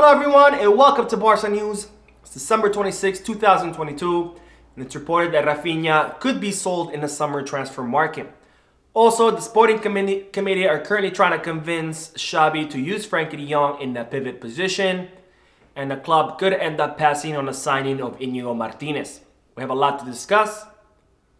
Hello everyone and welcome to Barca News. It's December 26, 2022 and it's reported that Raphinha could be sold in the summer transfer market. Also, the sporting committee are currently trying to convince Xavi to use Frenkie De Jong in that pivot position, and the club could end up passing on the signing of Inigo Martinez. We have a lot to discuss,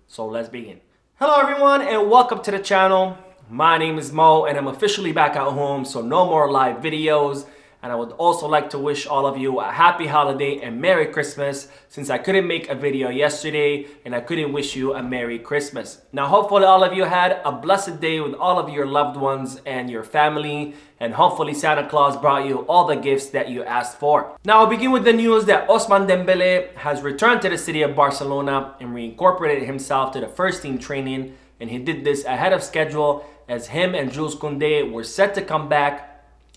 so let's begin. Hello everyone and welcome to the channel. My name is Mo and I'm officially back at home, so no more live videos. And I would also like to wish all of you a happy holiday and Merry Christmas, since I couldn't make a video yesterday and I couldn't wish you a Merry Christmas. Now hopefully all of you had a blessed day with all of your loved ones and your family, and hopefully Santa Claus brought you all the gifts that you asked for. Now I'll begin with the news that Ousmane Dembele has returned to the city of Barcelona and reincorporated himself to the first team training, and he did this ahead of schedule as him and Jules Koundé were set to come back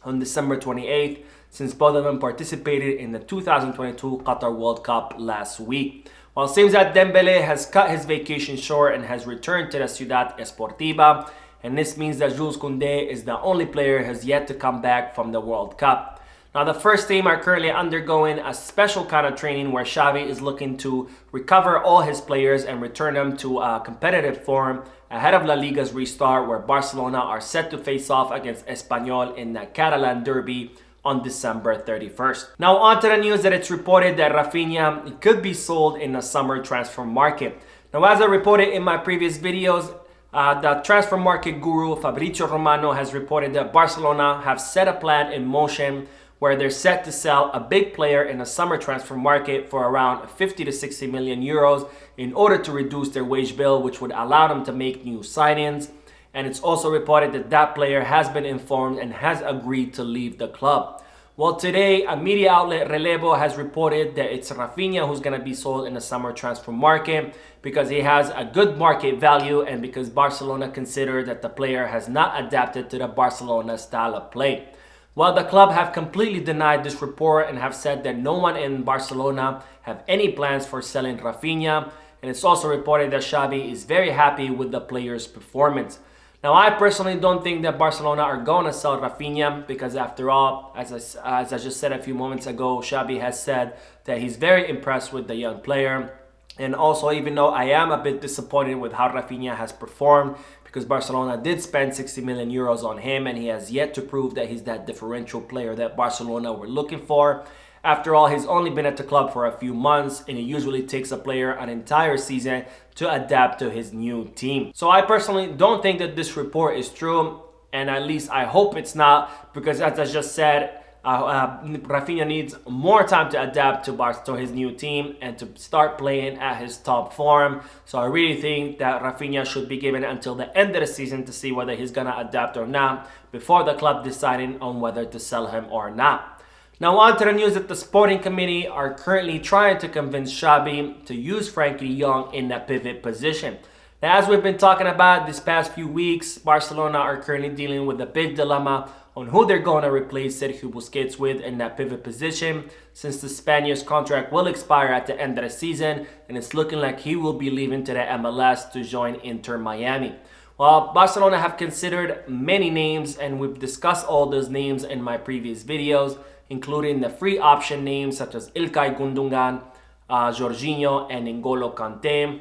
on December 28th, since both of them participated in the 2022 Qatar World Cup last week. While it seems that Dembele has cut his vacation short and has returned to the Ciudad Esportiva, and this means that Jules Koundé is the only player who has yet to come back from the World Cup. Now the first team are currently undergoing a special kind of training where Xavi is looking to recover all his players and return them to a competitive form ahead of La Liga's restart, where Barcelona are set to face off against Espanyol in the Catalan derby on December 31st. Now on to the news that it's reported that Raphinha could be sold in the summer transfer market. Now as I reported in my previous videos, the transfer market guru Fabrizio Romano has reported that Barcelona have set a plan in motion where they're set to sell a big player in the summer transfer market for around 50 to 60 million euros in order to reduce their wage bill, which would allow them to make new signings. And it's also reported that that player has been informed and has agreed to leave the club. Well, today, a media outlet, Relevo, has reported that it's Raphinha who's going to be sold in the summer transfer market because he has a good market value and because Barcelona consider that the player has not adapted to the Barcelona style of play. While the club have completely denied this report and have said that no one in Barcelona have any plans for selling Raphinha, and it's also reported that Xavi is very happy with the player's performance. Now, I personally don't think that Barcelona are going to sell Raphinha because, after all, as I just said a few moments ago, Xavi has said that he's very impressed with the young player. And also, even though I am a bit disappointed with how Raphinha has performed, because Barcelona did spend 60 million euros on him and he has yet to prove that he's that differential player that Barcelona were looking for. After all, he's only been at the club for a few months and it usually takes a player an entire season to adapt to his new team. So I personally don't think that this report is true, and at least I hope it's not, because as I just said, Raphinha needs more time to adapt to his new team and to start playing at his top form. So I really think that Raphinha should be given until the end of the season to see whether he's gonna adapt or not before the club deciding on whether to sell him or not. Now on to the news that the sporting committee are currently trying to convince Xavi to use Frenkie De Jong in that pivot position. Now, as we've been talking about this past few weeks, Barcelona are currently dealing with a big dilemma on who they're going to replace Sergio Busquets with in that pivot position, since the Spaniard's contract will expire at the end of the season and it's looking like he will be leaving to the MLS to join Inter Miami. Well, Barcelona have considered many names and we've discussed all those names in my previous videos, including the free option names such as Ilkay Gundogan, Jorginho and N'Golo Kanté.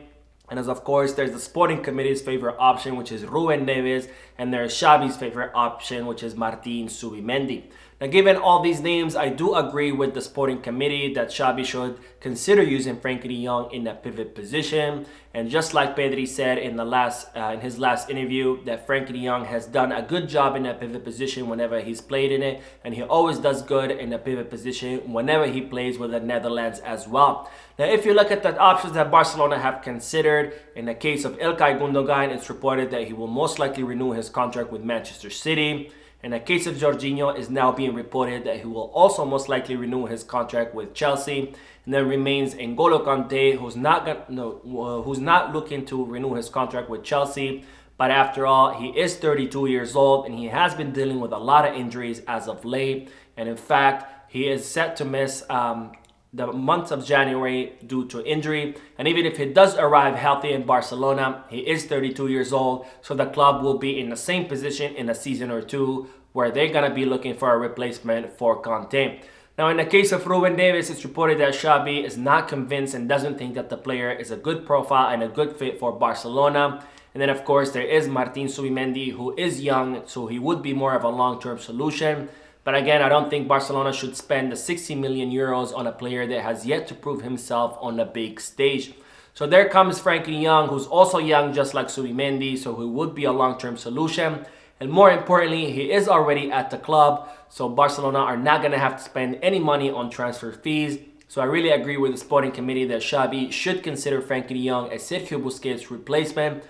And as of course, there's the sporting committee's favorite option, which is Ruben Neves, and there's Xavi's favorite option, which is Martin Zubimendi. Now, given all these names, I do agree with the sporting committee that Xavi should consider using Frenkie De Jong in that pivot position. And just like Pedri said in his last interview, that Frenkie De Jong has done a good job in that pivot position whenever he's played in it, and he always does good in the pivot position whenever he plays with the Netherlands as well. Now, if you look at the options that Barcelona have considered, in the case of Ilkay Gundogan, it's reported that he will most likely renew his contract with Manchester City. In the case of Jorginho, it's now being reported that he will also most likely renew his contract with Chelsea. And then remains N'Golo Kanté, who's not looking to renew his contract with Chelsea. But after all, he is 32 years old and he has been dealing with a lot of injuries as of late. And in fact, he is set to miss the month of January due to injury. And even if he does arrive healthy in Barcelona, he is 32 years old. So the club will be in the same position in a season or two where they're going to be looking for a replacement for Kanté. Now, in the case of Ruben Davis, it's reported that Xavi is not convinced and doesn't think that the player is a good profile and a good fit for Barcelona. And then, of course, there is Martin Zubimendi, who is young, so he would be more of a long-term solution. But again, I don't think Barcelona should spend the 60 million euros on a player that has yet to prove himself on the big stage. So there comes Frenkie De Jong, who's also young, just like Zubimendi, so he would be a long-term solution. And more importantly, he is already at the club, so Barcelona are not going to have to spend any money on transfer fees. So I really agree with the sporting committee that Xavi should consider Frenkie De Jong as Sergio Busquets' replacement.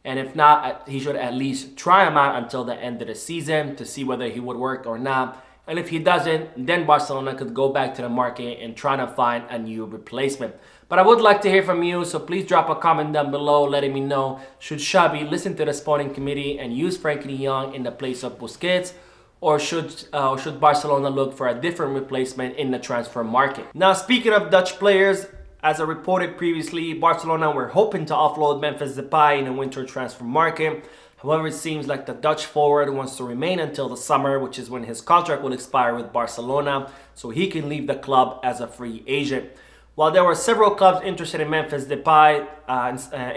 And if not, he should at least try him out until the end of the season to see whether he would work or not. And if he doesn't, then Barcelona could go back to the market and try to find a new replacement. But I would like to hear from you, so please drop a comment down below letting me know, should Xavi listen to the sporting committee and use Frenkie De Jong in the place of Busquets, or should Barcelona look for a different replacement in the transfer market? Now, speaking of Dutch players, as I reported previously, Barcelona were hoping to offload Memphis Depay in the winter transfer market. However, it seems like the Dutch forward wants to remain until the summer, which is when his contract will expire with Barcelona, so he can leave the club as a free agent. While there were several clubs interested in Memphis Depay,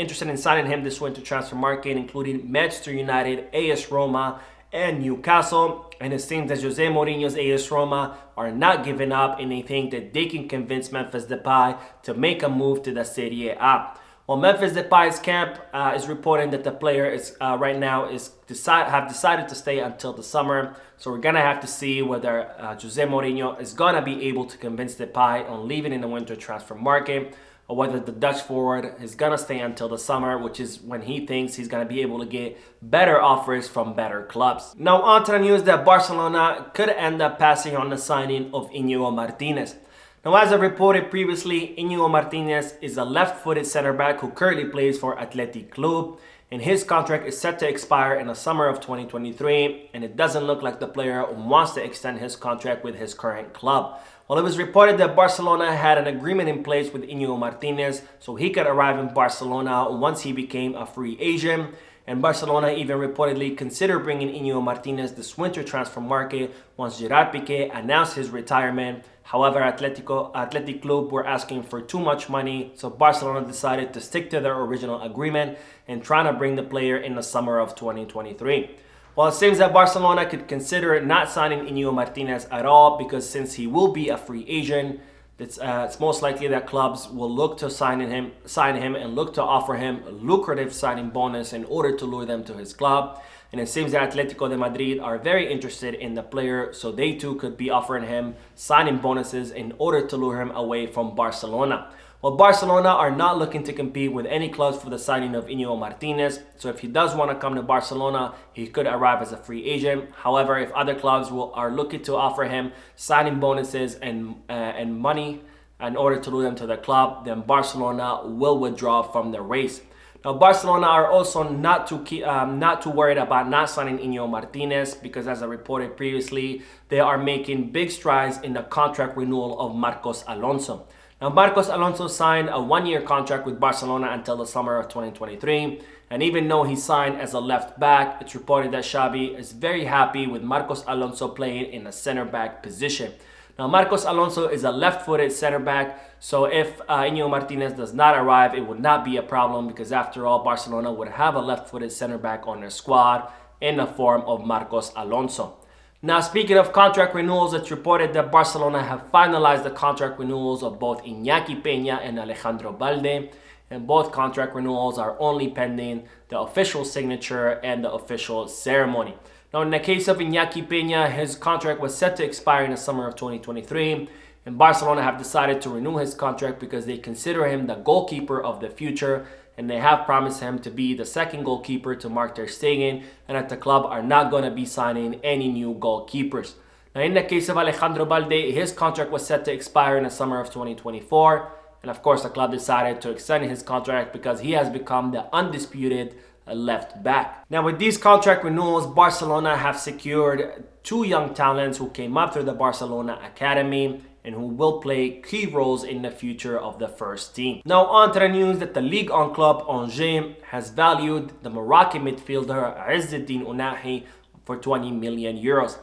interested in signing him this winter transfer market, including Manchester United, AS Roma, and Newcastle, and it seems that Jose Mourinho's AS Roma are not giving up, and they think that they can convince Memphis Depay to make a move to the Serie A. Well, Memphis Depay's camp is reporting that the player is right now have decided to stay until the summer. So we're gonna have to see whether Jose Mourinho is gonna be able to convince Depay on leaving in the winter transfer market, or whether the Dutch forward is gonna stay until the summer, which is when he thinks he's gonna be able to get better offers from better clubs. Now on to the news that Barcelona could end up passing on the signing of Inigo Martinez. Now, as I reported previously, Inigo Martinez is a left-footed center back who currently plays for Athletic Club, and his contract is set to expire in the summer of 2023, and it doesn't look like the player wants to extend his contract with his current club. Well, it was reported that Barcelona had an agreement in place with Inigo Martinez so he could arrive in Barcelona once he became a free agent. And Barcelona even reportedly considered bringing Inigo Martinez this winter transfer market once Gerard Piqué announced his retirement. However, Athletic Club were asking for too much money, so Barcelona decided to stick to their original agreement and trying to bring the player in the summer of 2023. Well, it seems that Barcelona could consider not signing Inigo Martinez at all, because since he will be a free agent, it's most likely that clubs will look to sign him and look to offer him a lucrative signing bonus in order to lure them to his club. And it seems that Atletico de Madrid are very interested in the player, so they too could be offering him signing bonuses in order to lure him away from Barcelona. Well, Barcelona are not looking to compete with any clubs for the signing of Inigo Martinez, so if he does want to come to Barcelona, he could arrive as a free agent. However, if other clubs are looking to offer him signing bonuses and money in order to lure them to the club, then Barcelona will withdraw from the race. Now, Barcelona are also not too worried about not signing Inigo Martinez, because as I reported previously, they are making big strides in the contract renewal of Marcos Alonso. Now, Marcos Alonso signed a one-year contract with Barcelona until the summer of 2023. And even though he signed as a left back, it's reported that Xavi is very happy with Marcos Alonso playing in a center back position. Now, Marcos Alonso is a left-footed center back, so if Inigo Martinez does not arrive, it would not be a problem, because after all, Barcelona would have a left-footed center back on their squad in the form of Marcos Alonso. Now, speaking of contract renewals, it's reported that Barcelona have finalized the contract renewals of both Iñaki Peña and Alejandro Balde, and both contract renewals are only pending the official signature and the official ceremony. Now, in the case of Iñaki Peña, his contract was set to expire in the summer of 2023, and Barcelona have decided to renew his contract because they consider him the goalkeeper of the future, and they have promised him to be the second goalkeeper to Mark ter Stegen, and at the club are not going to be signing any new goalkeepers. Now, in the case of Alejandro Balde, his contract was set to expire in the summer of 2024, and of course the club decided to extend his contract because he has become the undisputed left back. Now, with these contract renewals, Barcelona have secured two young talents who came up through the Barcelona Academy and who will play key roles in the future of the first team. Now, on to the news that the Ligue 1 club Angers has valued the Moroccan midfielder Izzeddine Ounahi for 20 million euros.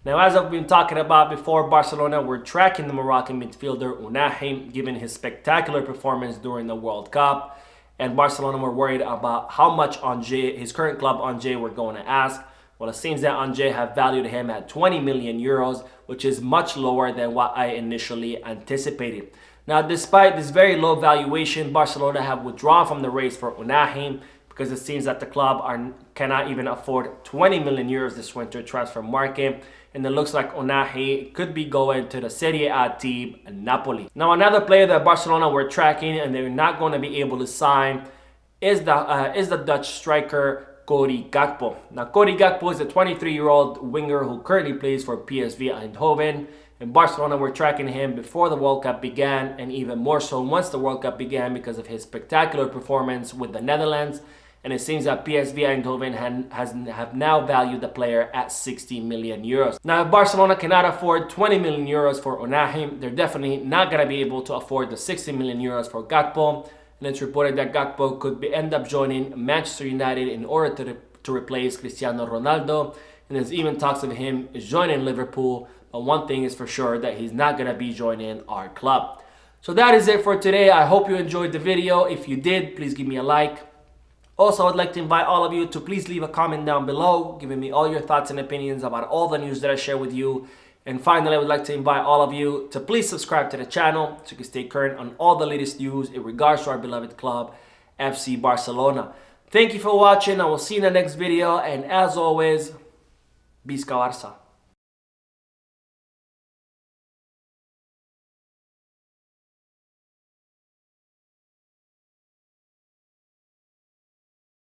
Now, as I've been talking about before, Barcelona were tracking the Moroccan midfielder Unai, given his spectacular performance during the World Cup. And Barcelona were worried about how much Angers, his current club Angers, were going to ask. Well, it seems that Angers have valued him at 20 million euros, which is much lower than what I initially anticipated. Now, despite this very low valuation, Barcelona have withdrawn from the race for Unai because it seems that the club cannot even afford 20 million euros this winter transfer market. And it looks like Unai could be going to the Serie A team, Napoli. Now, another player that Barcelona were tracking and they're not going to be able to sign is the Dutch striker Cody Gakpo. Now, Cody Gakpo is a 23-year-old winger who currently plays for PSV Eindhoven. And Barcelona were tracking him before the World Cup began, and even more so once the World Cup began because of his spectacular performance with the Netherlands. And it seems that PSV Eindhoven have now valued the player at 60 million euros. Now, if Barcelona cannot afford 20 million euros for Unai, they're definitely not going to be able to afford the 60 million euros for Gakpo. And it's reported that Gakpo could end up joining Manchester United in order to replace Cristiano Ronaldo. And there's even talks of him joining Liverpool. But one thing is for sure, that he's not going to be joining our club. So that is it for today. I hope you enjoyed the video. If you did, please give me a like. Also, I'd like to invite all of you to please leave a comment down below, giving me all your thoughts and opinions about all the news that I share with you. And finally, I would like to invite all of you to please subscribe to the channel so you can stay current on all the latest news in regards to our beloved club, FC Barcelona. Thank you for watching. I will see you in the next video. And as always, Visca Barça.